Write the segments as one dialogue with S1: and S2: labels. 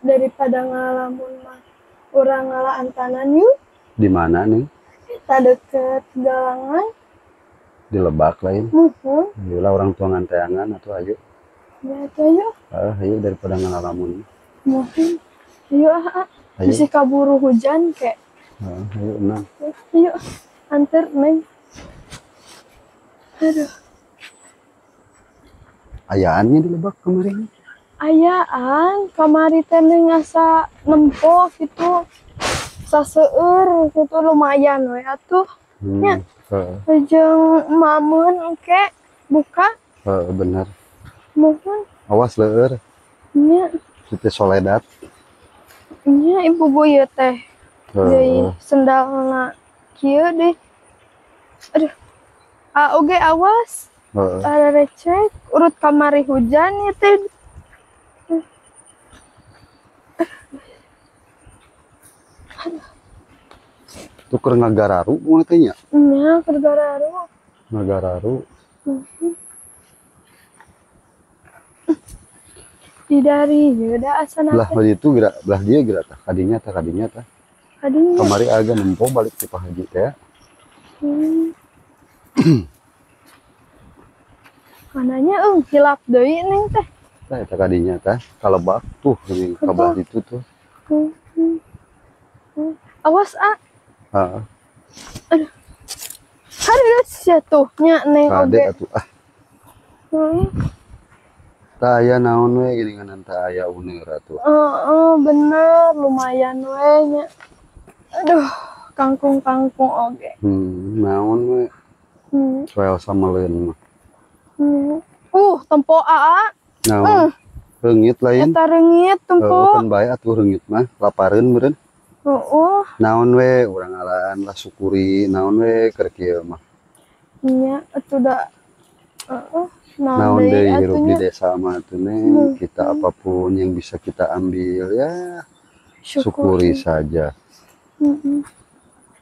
S1: daripada ngalamun mah urang ngalaan tanan yuk.
S2: Di mana nih?
S1: Kita deket Galangan.
S2: Di Lebak lain. Yalah orang tua nganteangan atau ayo.
S1: Ya tuh yuk.
S2: Ayo daripada ngalamun.
S1: Mungkin. Yuk
S2: Ayo.
S1: Masih kaburu hujan kayak.
S2: Ayo nah.
S1: Yuk antar neng. Aduh.
S2: Ayaannya di Lebak kemarin.
S1: Ayaan kamari teh asa nempok gitu. Saseur gitu lumayan we atuh. Nya. Jeung mamun engke buka.
S2: Bener.
S1: Mohon.
S2: Awas leur.
S1: Nya.
S2: Kita Soledad.
S1: Nya ibu buyut teh. Jadi sendalna kieu deh. Aduh. Oge awas. Ada recek urut kamari hujan ya teh.
S2: Itu keur ngagararu mun teh nya.
S1: Nya keur gararu.
S2: Ngagararu.
S1: Di dari udah asana.
S2: Belah itu belah dia geura tah kadinya tah. Kadinya. Kamari agak nempo balik ti Pak Haji teh.
S1: Mananya hilap deui ning teh.
S2: Tah eta kadinya tah kalebak tuh geuning kabelah ditu tuh.
S1: Awas
S2: Heeh.
S1: Aduh. Harus jatuhnya neng
S2: Kade
S1: oge.
S2: atuh Tah aya naon we geuningan tah aya uneur atuh.
S1: Bener lumayan we nya. Aduh, kangkung oge.
S2: Naon we? Soal samaleun mah.
S1: Tempo
S2: Naon? Reungit lain.
S1: Eta reungit tempo.
S2: Kan bae atuh reungit mah, lapareun meureun. Naon we urang ngalaan lah syukuri, naon we keur kieu mah.
S1: Nya atuh da
S2: Naon deui hirup di desa mah atuh Neng, kita apapun yang bisa kita ambil ya syukuri saja.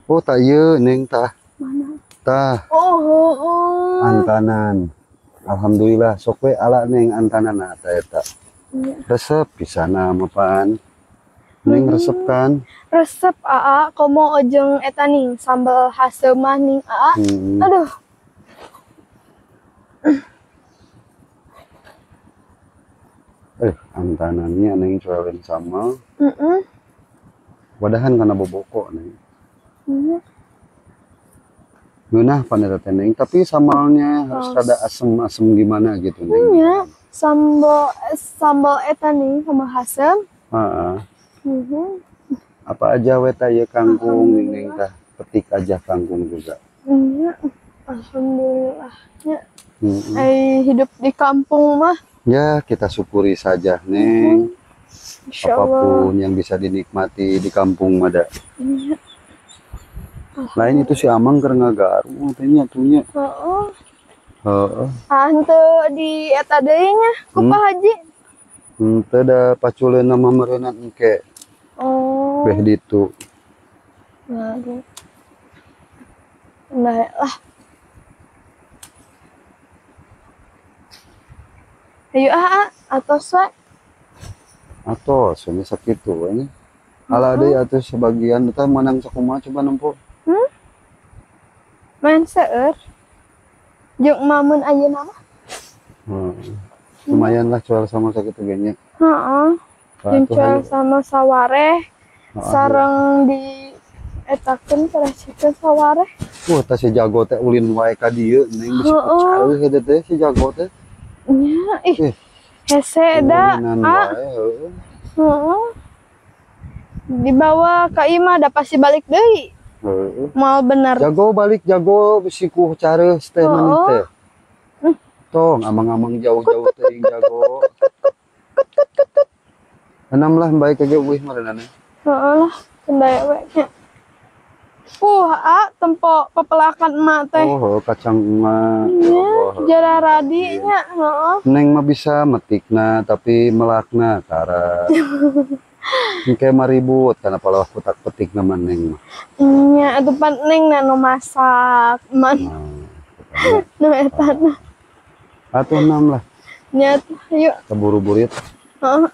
S2: Oh tak ieu Neng tah.
S1: Mana?
S2: Tah. Antanan. Alhamdulillah sok we ala Neng antanan tah eta. Resep pisana mah pan. Neng resep kan?
S1: Resep komo jeung eta ning sambal haseu mah ning Aduh.
S2: Antanannya Neng coelin sama. Wadahan kana boboko Neng. Ngeunah pan eta teh Neng, tapi sambalnya harus rada asem-asem gimana gitu Neng.
S1: Iya, sambal eta ning sama hasem.
S2: Apa aja we tah ieu kangkung Neng tah, petik aja kangkung juga.
S1: Iya, alhamdulillahnya. Hidup di kampung mah.
S2: Ya, kita syukuri saja Neng. Apapun yang bisa dinikmati di kampung mah da.
S1: Iya.
S2: Lain itu si Amang keur ngagaru teh nya atunya.
S1: Henteu di eta deui nya ku Pak Haji.
S2: Henteu da paculeunna mah meureunna engke. Beh ditu.
S1: Waduh. Lah. Ayo atos we.
S2: Atos ini sakitu we. Ala deui atuh sebagian teh menang sakumaha coba nempo.
S1: Main seueur. Jeung mamun ayeuna mah.
S2: Lumayan lah jual sama sakitu ge nya.
S1: Jeung jual sama sawareh. Sareng di etakeun karasikeun sawareh.
S2: Tah si jago teh ulin wae ka dieu Neng bisa pecah eta teh si jago teh.
S1: Nya hese da. Dibawa ka imah da pasti balik deui. Mal bener.
S2: Jago balik jago bisi ku careus teh maneh teh. Tong amang-amang jauh-jauh teh jago. Enam lah baik ge eueuh marenana.
S1: Lah, kendaya we nya. Tempo pepelakan emak teh.
S2: Kacang emak.
S1: Jara radi nya,
S2: Neng mah bisa metikna tapi melakna tara. Engke mah ribut kana palawas putak petik nama Neng mah.
S1: Nya atuh pan Neng nu masak man. Nu eta na.
S2: Atuh enam lah.
S1: Nya yuk.
S2: Keburu burit.